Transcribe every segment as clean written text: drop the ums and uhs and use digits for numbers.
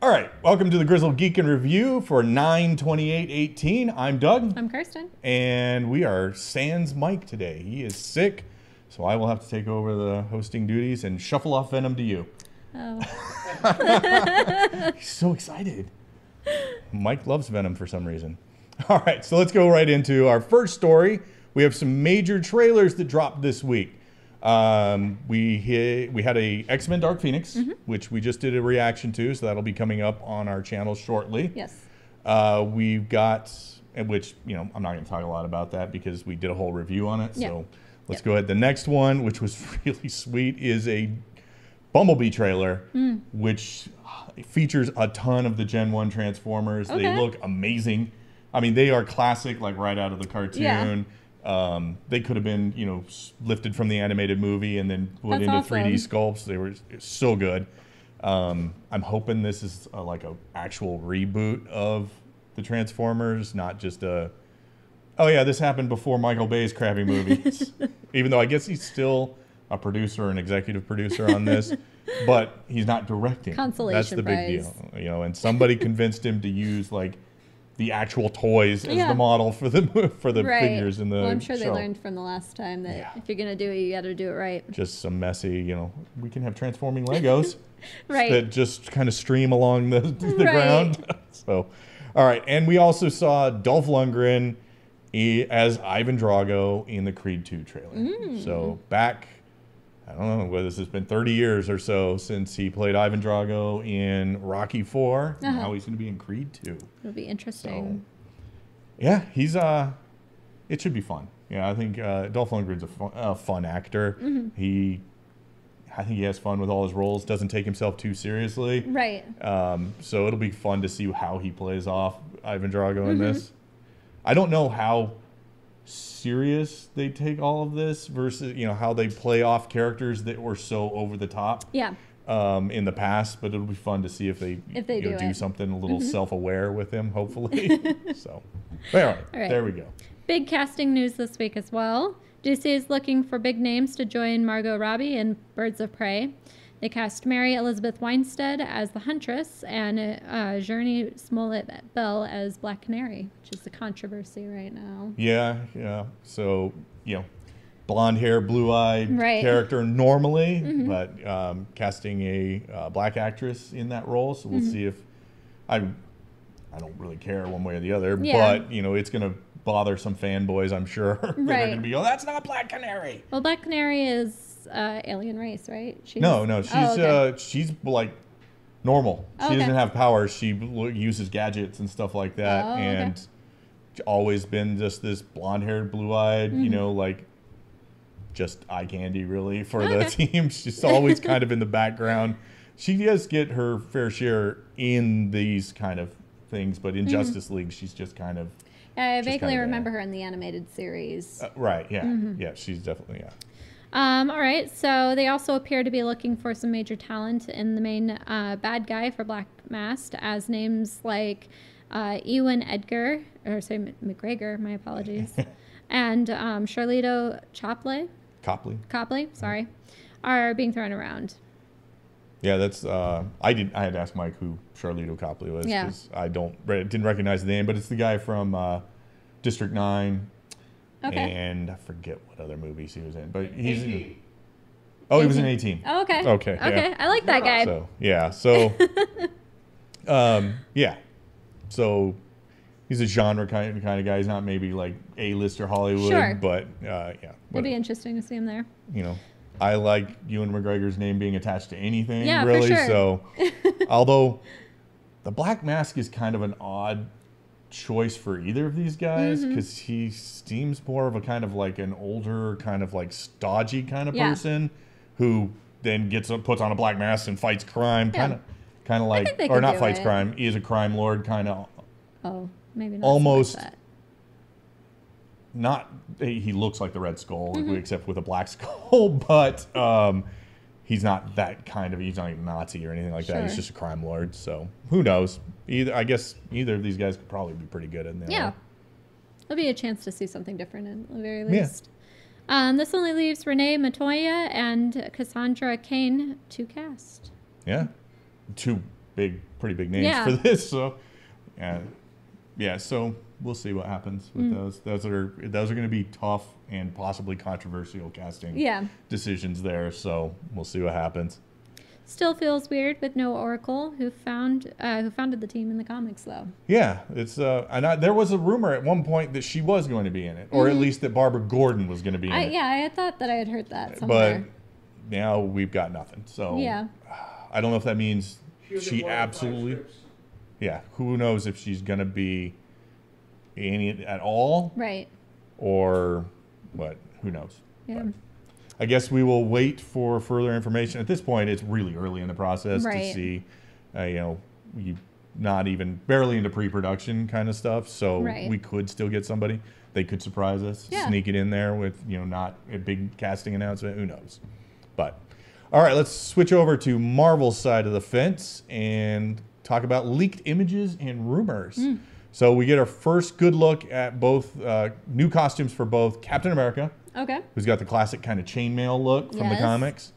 All right, welcome to the Grizzled Geek in Review for 9/28/18. I'm Doug. I'm Kirsten. And we are sans Mike today. He is sick, so I will have to take over the hosting duties and shuffle off Venom to you. Oh. He's so excited. Mike loves Venom for some reason. All right, so let's go right into our first story. We have some major trailers that dropped this week. We had a X-Men Dark Phoenix, which we just did a reaction to, so that'll be coming up on our channel shortly. Yes. We've got, which, you know, I'm not going to talk a lot about that because we did a whole review on it. So let's go ahead. The next one, which was really sweet, is a Bumblebee trailer, which features a ton of the Gen 1 Transformers. Okay. They look amazing. I mean, they are classic, like right out of the cartoon. Yeah. They could have been, you know, lifted from the animated movie and then put into 3D sculpts. They were so good. I'm hoping this is like a actual reboot of the Transformers, not just a, oh yeah, this happened before Michael Bay's crappy movies. Even though I guess he's still a producer, an executive producer on this, but he's not directing. Consolation That's the big prize. deal, you know. And somebody convinced him to use like the actual toys as the model for the figures in the Well, I'm sure they show. learned from the last time that if you're going to do it, you got to do it right. Just some messy, you know, we can have transforming Legos Right. that just kind of stream along the ground. So, all right. And we also saw Dolph Lundgren as Ivan Drago in the Creed 2 trailer. So back, I don't know whether this has been 30 years or so since he played Ivan Drago in Rocky 4. Now he's going to be in Creed 2. It'll be interesting. So, yeah, he's it should be fun. Yeah, I think Dolph Lundgren's a fun actor. I think he has fun with all his roles. Doesn't take himself too seriously. Right. So it'll be fun to see how he plays off Ivan Drago in this. I don't know how serious they take all of this versus, you know, how they play off characters that were so over the top. Yeah. In the past, but it'll be fun to see if they do something a little self-aware with him, hopefully. So, all right, there we go. Big casting news this week as well. DC is looking for big names to join Margot Robbie in Birds of Prey. They cast Mary Elizabeth Winstead as the Huntress and Journey Smollett-Bell as Black Canary, which is the controversy right now. Yeah. So, you know, blonde hair, blue-eyed character normally, but casting a black actress in that role. So we'll see if I don't really care one way or the other, but you know, it's going to bother some fanboys, I'm sure. That are going to be, oh, that's not Black Canary. Well, Black Canary is alien race, right? No, she's like normal. She doesn't have powers. She uses gadgets and stuff like that, and always been just this blonde-haired, blue-eyed, you know, like just eye candy really for the team. She's always kind of in the background. She does get her fair share in these kind of things, but in Justice League, she's just kind of. I vaguely remember her in the animated series. Right. Yeah. Yeah. She's definitely All right. So they also appear to be looking for some major talent in the main bad guy for Black Mask, as names like Ewan McGregor. My apologies. And Charlito Copley, sorry, are being thrown around. Yeah, that's I had to ask Mike who Charlito Copley was because I didn't recognize the name, but it's the guy from District 9, and I forget what other movies he was in, but he's 18. He was in 18. Oh, okay. Okay. Yeah. I like that guy. So so he's a genre kind of guy. He's not maybe like A-list or Hollywood, but it'd be interesting to see him there. You know, I like Ewan McGregor's name being attached to anything, For really. sure. So, although the Black Mask is kind of an odd choice for either of these guys because he seems more of a kind of like an older, kind of like stodgy kind of person who then puts on a black mask and fights crime, kind of like, or not fights crime. He is a crime lord, kind of. Oh, maybe not. Almost. So much that. Not he looks like the Red Skull, except with a black skull, but he's not that kind of. He's not a Nazi or anything like that. He's just a crime lord. So who knows? I guess either of these guys could probably be pretty good in there. Yeah, it'll be a chance to see something different at the very least. This only leaves Renee Montoya and Cassandra Cain to cast. Yeah, two big pretty big names for this. So, yeah. So we'll see what happens with those. Those are going to be tough and possibly controversial casting decisions there. So we'll see what happens. Still feels weird with no Oracle, who founded the team in the comics, though. Yeah, it's there was a rumor at one point that she was going to be in it, or at least that Barbara Gordon was going to be in it. Yeah, I thought that I had heard that somewhere. But now we've got nothing. So I don't know if that means she absolutely. Yeah, who knows if she's going to be in it at all? Right. Or what? Who knows? Yeah. But I guess we will wait for further information. At this point, it's really early in the process to see, not even barely into pre-production kind of stuff. So we could still get somebody. They could surprise us, sneak it in there with, not a big casting announcement. Who knows? But all right, let's switch over to Marvel's side of the fence and talk about leaked images and rumors. So we get our first good look at both new costumes for both Captain America, who's got the classic kind of chainmail look from the comics,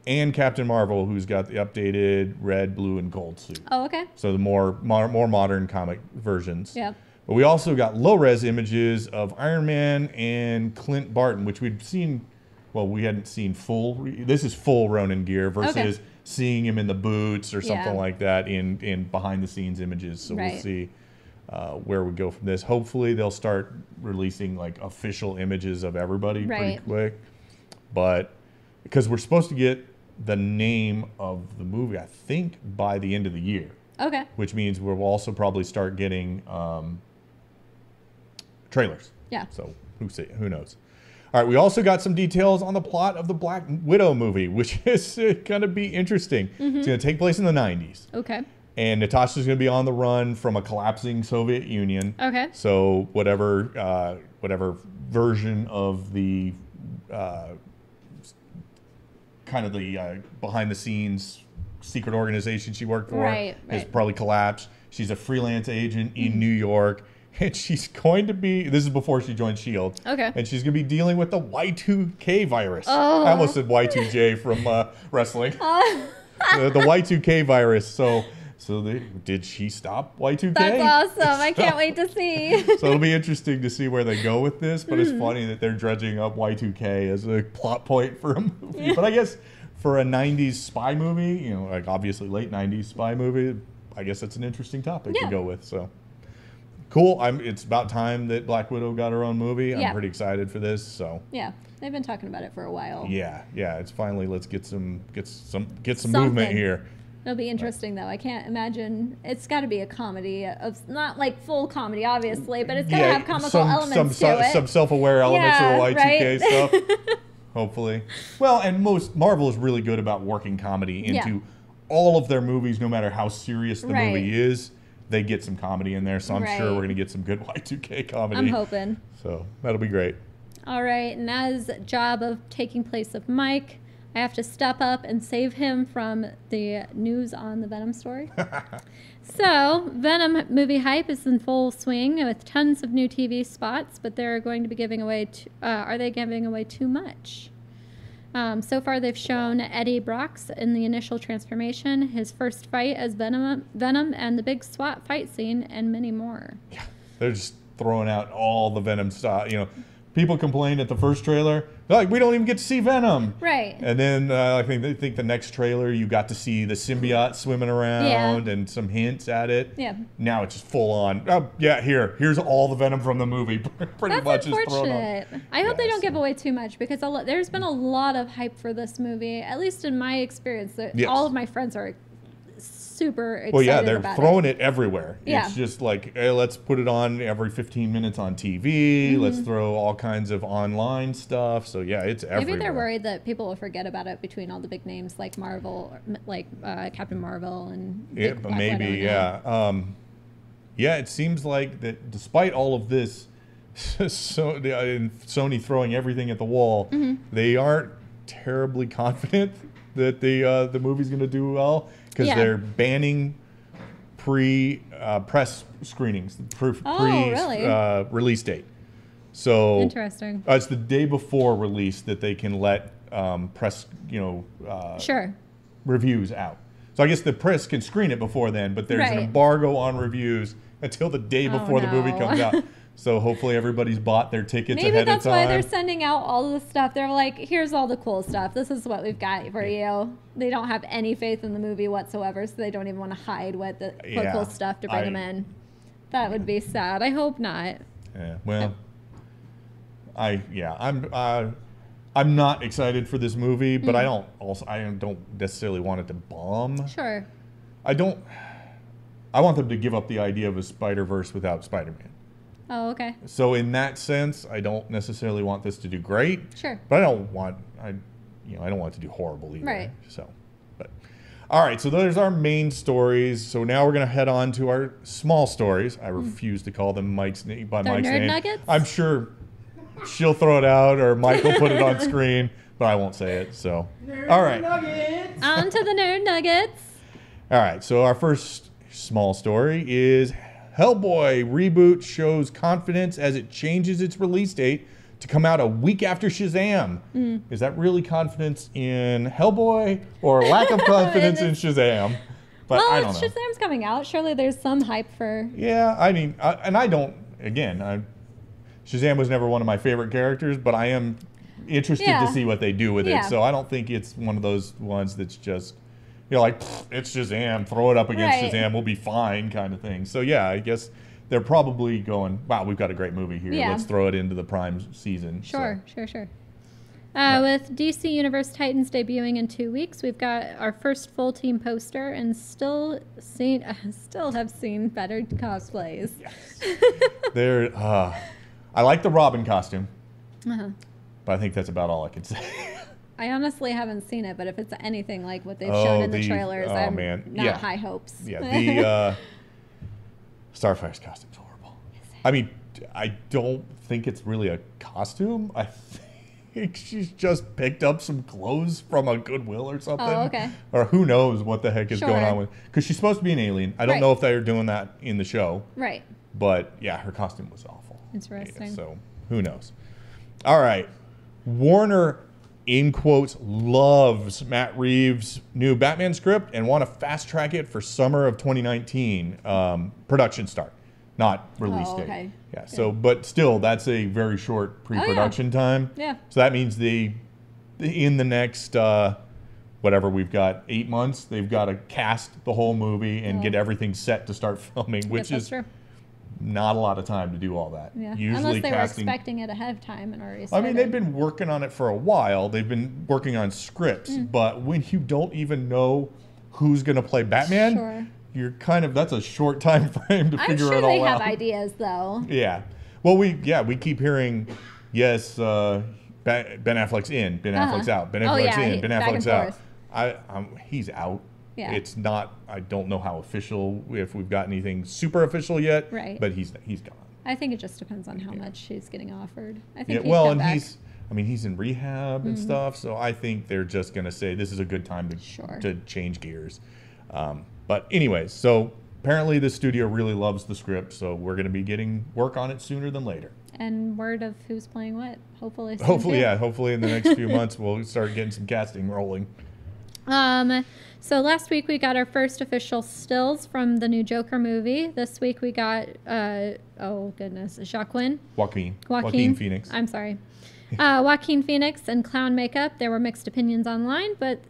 and Captain Marvel, who's got the updated red, blue, and gold suit. Oh, okay. So the more modern comic versions. Yeah. But we also got low-res images of Iron Man and Clint Barton, which we'd seen. Well, we hadn't seen full. This is full Ronin gear versus seeing him in the boots or something like that in behind-the-scenes images. So we'll see where we go from this. Hopefully, they'll start releasing like official images of everybody pretty quick. But because we're supposed to get the name of the movie, I think, by the end of the year. Okay. Which means we'll also probably start getting trailers. Yeah. So who knows? All right, we also got some details on the plot of the Black Widow movie, which is going to be interesting. It's going to take place in the 90s. Okay. And Natasha's going to be on the run from a collapsing Soviet Union. Okay. So whatever version of the kind of the behind-the-scenes secret organization she worked for has probably collapsed. She's a freelance agent in New York. And she's going to be, this is before she joined S.H.I.E.L.D. Okay. And she's going to be dealing with the Y2K virus. I almost said Y2J from wrestling. The Y2K virus. So did she stop Y2K? That's awesome. I can't wait to see. So it'll be interesting to see where they go with this. But it's funny that they're dredging up Y2K as a plot point for a movie. But I guess for a 90s spy movie, like obviously late 90s spy movie, I guess that's an interesting topic to go with. So. Cool. It's about time that Black Widow got her own movie. I'm pretty excited for this. So yeah, they've been talking about it for a while. Yeah. It's finally let's get some movement here. It'll be interesting though. I can't imagine. It's got to be a comedy of not like full comedy, obviously, but it's got to have comical elements to it. Some self-aware elements of the Y2K stuff. Hopefully. Well, and Marvel is really good about working comedy into all of their movies, no matter how serious the movie is. They get some comedy in there, so I'm sure we're going to get some good Y2K comedy. I'm hoping. So that'll be great. All right, and as job of taking place of Mike, I have to step up and save him from the news on the Venom story. So, Venom movie hype is in full swing with tons of new TV spots, but they're going to be giving away, are they giving away too much? So far, they've shown Eddie Brock's in the initial transformation, his first fight as Venom, and the big SWAT fight scene, and many more. Yeah, they're just throwing out all the Venom stuff. People complained at the first trailer, like, we don't even get to see Venom. Right. And then I think the next trailer, you got to see the symbiote swimming around and some hints at it. Yeah. Now it's just full on. Oh, yeah, here's all the Venom from the movie. Pretty much is thrown on. I hope they don't give away too much because there's been a lot of hype for this movie, at least in my experience. All of my friends are super excited. Well, yeah, they're about throwing it everywhere. Yeah. It's just like, hey, let's put it on every 15 minutes on TV. Let's throw all kinds of online stuff. So yeah, it's everywhere. Maybe they're worried that people will forget about it between all the big names like Marvel, like Captain Marvel and maybe. Yeah, it seems like that despite all of this, Sony throwing everything at the wall, they aren't terribly confident that the movie's going to do well. Because they're banning press screenings, release date. So interesting. It's the day before release that they can let press, reviews out. So I guess the press can screen it before then, but there's an embargo on reviews until the day before the movie comes out. So hopefully everybody's bought their tickets ahead of time. Maybe that's why they're sending out all the stuff. They're like, here's all the cool stuff. This is what we've got for you. They don't have any faith in the movie whatsoever, so they don't even want to hide what cool stuff to bring them in. That would be sad. I hope not. Yeah. Well, I'm not excited for this movie, but I don't necessarily want it to bomb. Sure. I want them to give up the idea of a Spider-Verse without Spider-Man. Oh, okay. So in that sense, I don't necessarily want this to do great. Sure. But I don't want it to do horrible either. Right. So, but all right. So there's our main stories. So now we're gonna head on to our small stories. I refuse to call them Mike's name by Mike's name. Nuggets? I'm sure she'll throw it out or Mike will put it on screen, but I won't say it. So, all right. Nuggets. On to the nerd nuggets. All right. So our first small story is Hellboy reboot shows confidence as it changes its release date to come out a week after Shazam. Is that really confidence in Hellboy or lack of confidence in Shazam? But I don't know. Shazam's coming out. Surely there's some hype for... Yeah, I mean, Shazam was never one of my favorite characters, but I am interested to see what they do with it. So I don't think it's one of those ones that's just... You're like, it's Shazam, throw it up against Shazam, we'll be fine kind of thing. So, yeah, I guess they're probably going, wow, we've got a great movie here. Let's throw it into the prime season. Sure. With DC Universe Titans debuting in 2 weeks, we've got our first full team poster and still have seen better cosplays. Yes. I like the Robin costume, but I think that's about all I can say. I honestly haven't seen it, but if it's anything like what they've shown in the trailers, I'm not high hopes. Yeah, the Starfire's costume's horrible. I mean, I don't think it's really a costume. I think she's just picked up some clothes from a Goodwill or something. Oh, okay. Or who knows what the heck is going on with... Because she's supposed to be an alien. I don't know if they're doing that in the show. Right. But, yeah, her costume was awful. Interesting. Yeah, so, who knows? All right. Warner... in quotes, loves Matt Reeves' new Batman script and want to fast track it for summer of 2019 production start, not release date. Okay. Yeah. Good. So, but still, that's a very short pre-production time. Yeah. So that means in the next whatever we've got 8 months, they've got to cast the whole movie and get everything set to start filming, which is not a lot of time to do all that. Yeah. Usually unless they were expecting it ahead of time and already started. I mean, they've been working on it for a while. They've been working on scripts, but when you don't even know who's going to play Batman, you're that's a short time frame to figure it all out. I'm sure they have ideas, though. Yeah. Well, we keep hearing, yes, Ben Affleck's in, Ben Affleck's out, Ben Affleck's in, Ben Affleck's out. He's out. Yeah. It's not, I don't know how official, if we've got anything super official yet, but he's gone. I think it just depends on how much he's getting offered. I think he's in rehab and stuff, so I think they're just going to say this is a good time to change gears. But anyways, so apparently the studio really loves the script, so we're going to be getting work on it sooner than later. And word of who's playing what, hopefully. Hopefully in the next few months we'll start getting some casting rolling. So last week we got our first official stills from the new Joker movie. This week we got, Joaquin Phoenix. I'm sorry. Joaquin Phoenix in clown makeup. There were mixed opinions online, but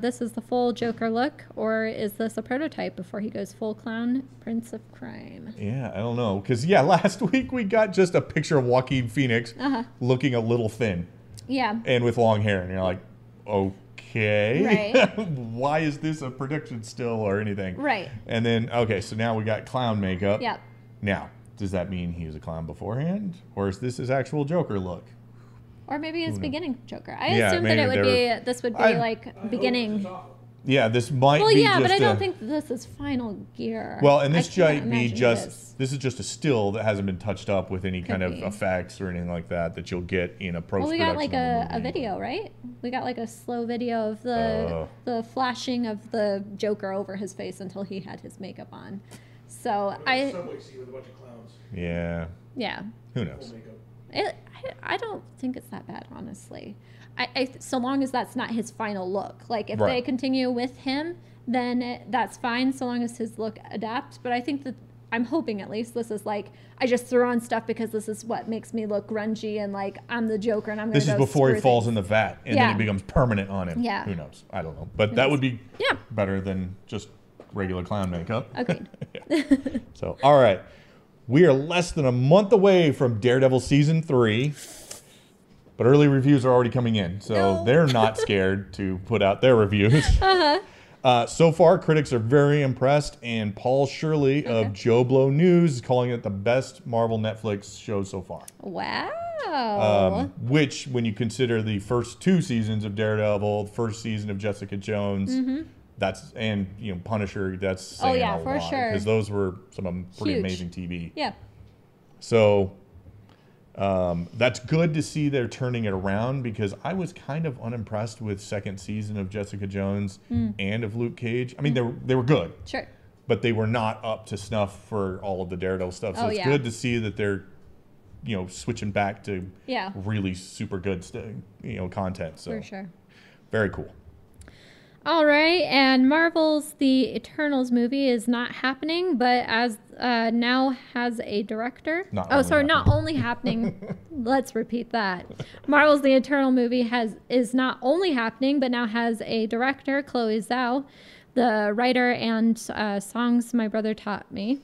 this is the full Joker look, or is this a prototype before he goes full clown Prince of Crime? Yeah, I don't know. Because, last week we got just a picture of Joaquin Phoenix looking a little thin. Yeah. And with long hair. And you're like, okay. Right. Why is this a prediction still or anything? Right. And then, so now we got clown makeup. Yep. Now, does that mean he was a clown beforehand? Or is this his actual Joker look? Or maybe his beginning Joker. I assumed that this would be like beginning. Yeah, this might be just but I don't think this is final gear. Well, and this might be this is just a still that hasn't been touched up with any kind of effects or anything like that you'll get in a post-production. Well, we got like a video, right? We got like a slow video of the flashing of the Joker over his face until he had his makeup on. So subway scene with a bunch of clowns. Yeah. Yeah. Who knows? I don't think it's that bad, honestly. So long as that's not his final look. Like, if they continue with him then that's fine so long as his look adapts. But I think that, I'm hoping at least, this is like, I just throw on stuff because this is what makes me look grungy and like I'm the Joker and I'm going to This is before he falls in the vat and then it becomes permanent on him. Yeah. Who knows? I don't know. But that would be better than just regular clown makeup. Agreed. So, all right. We are less than a month away from Daredevil Season 3. But early reviews are already coming in, so they're not scared to put out their reviews. So far, critics are very impressed, and Paul Shirley of Joe Blow News is calling it the best Marvel Netflix show so far. Wow. Which, when you consider the first 2 seasons of Daredevil, the first season of Jessica Jones, that's, and Punisher, that's saying a lot, sure. because those were some pretty Huge. amazing TV. Yeah. So that's good to see they're turning it around, because I was kind of unimpressed with second season of Jessica Jones and of Luke Cage. I mean, they were good. Sure. But they were not up to snuff for all of the Daredevil stuff. So it's good to see that they're, switching back to really super good content. So for sure. Very cool. All right, and Marvel's The Eternals movie is not happening, but as now has a director. Not only happening. Let's repeat that. Marvel's The Eternal movie is not only happening, but now has a director, Chloe Zhao, the writer and songs my brother taught me.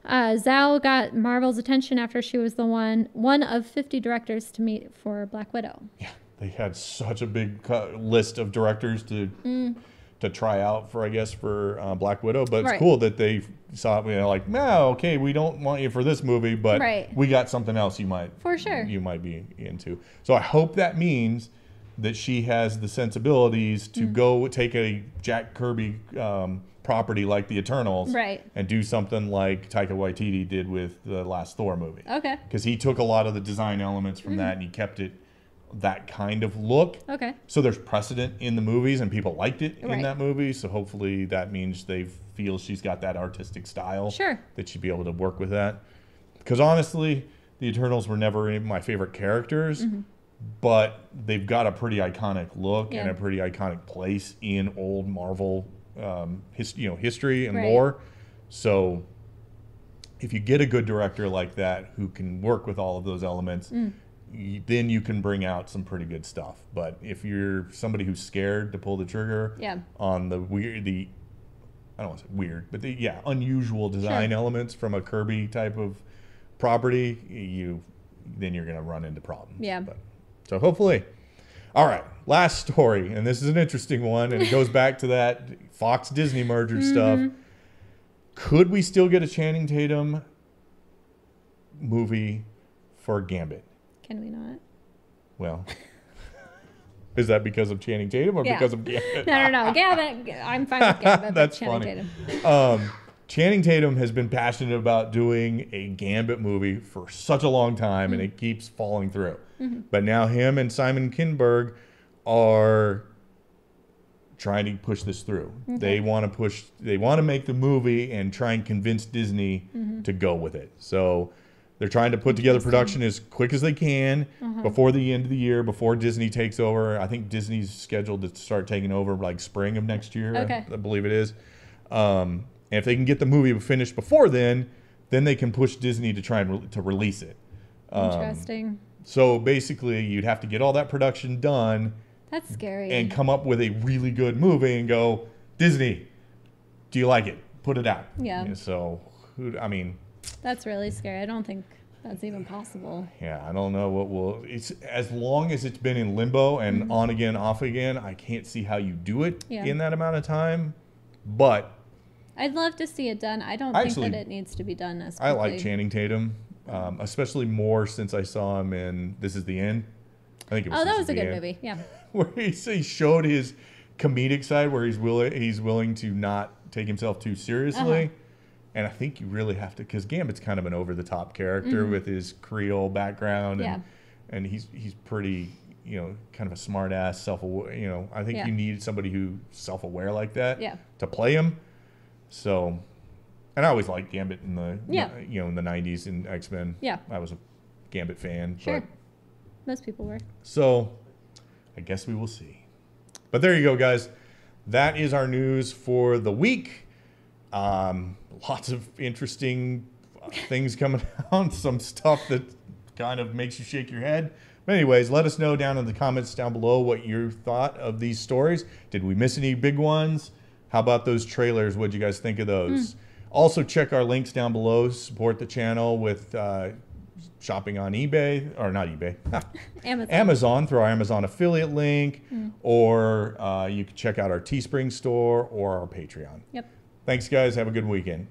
Zhao got Marvel's attention after she was the one of 50 directors to meet for Black Widow. Yeah. They had such a big list of directors to try out for, I guess, for Black Widow. But it's cool that they saw it, like, no, okay, we don't want you for this movie, but we got something else you might be into. So I hope that means that she has the sensibilities to go take a Jack Kirby property like the Eternals and do something like Taika Waititi did with the last Thor movie. Okay. Because he took a lot of the design elements from that and he kept it that kind of look. Okay. So there's precedent in the movies and people liked it in that movie. So hopefully that means they feel she's got that artistic style. Sure. That she'd be able to work with that. Because honestly, the Eternals were never my favorite characters, but they've got a pretty iconic look and a pretty iconic place in old Marvel history and lore. So if you get a good director like that who can work with all of those elements, then you can bring out some pretty good stuff. But if you're somebody who's scared to pull the trigger on the I don't want to say weird, but the unusual design elements from a Kirby type of property, then you're going to run into problems. Yeah. So hopefully. All right, last story, and this is an interesting one, and it goes back to that Fox Disney merger stuff. Could we still get a Channing Tatum movie for Gambit? Can we not? Well, is that because of Channing Tatum or because of Gambit? No. Gambit, I'm fine with Gambit. That's funny. Channing Tatum has been passionate about doing a Gambit movie for such a long time, and it keeps falling through. But now him and Simon Kinberg are trying to push this through. They want to make the movie and try and convince Disney to go with it. So they're trying to put together production as quick as they can before the end of the year, before Disney takes over. I think Disney's scheduled to start taking over like spring of next year. I believe it is. And if they can get the movie finished before then they can push Disney to try and to release it. Interesting. So basically, you'd have to get all that production done. That's scary. And come up with a really good movie and go, Disney, do you like it? Put it out. Yeah. So, that's really scary. I don't think that's even possible. Yeah, I don't know it's as long as it's been in limbo and on again, off again, I can't see how you do it in that amount of time. But I'd love to see it done. I don't think that it needs to be done as quickly. I like Channing Tatum, especially more since I saw him in This Is the End. I think it was that was a good movie. Yeah. Where he showed his comedic side, where he's willing to not take himself too seriously. And I think you really have to, because Gambit's kind of an over-the-top character with his Creole background, and he's pretty, kind of a smart-ass, self-aware. I think you need somebody who's self-aware like that to play him. So, and I always liked Gambit in the in the 90s in X-Men. Yeah, I was a Gambit fan. Sure, most people were. So, I guess we will see. But there you go, guys. that is our news for the week. Lots of interesting things coming out. Some stuff that kind of makes you shake your head. But anyways, let us know down in the comments down below what you thought of these stories. Did we miss any big ones? How about those trailers? What did you guys think of those? Also, check our links down below. Support the channel with shopping on eBay, or not eBay, Amazon through our Amazon affiliate link, or you can check out our Teespring store or our Patreon. Yep. Thanks, guys. Have a good weekend.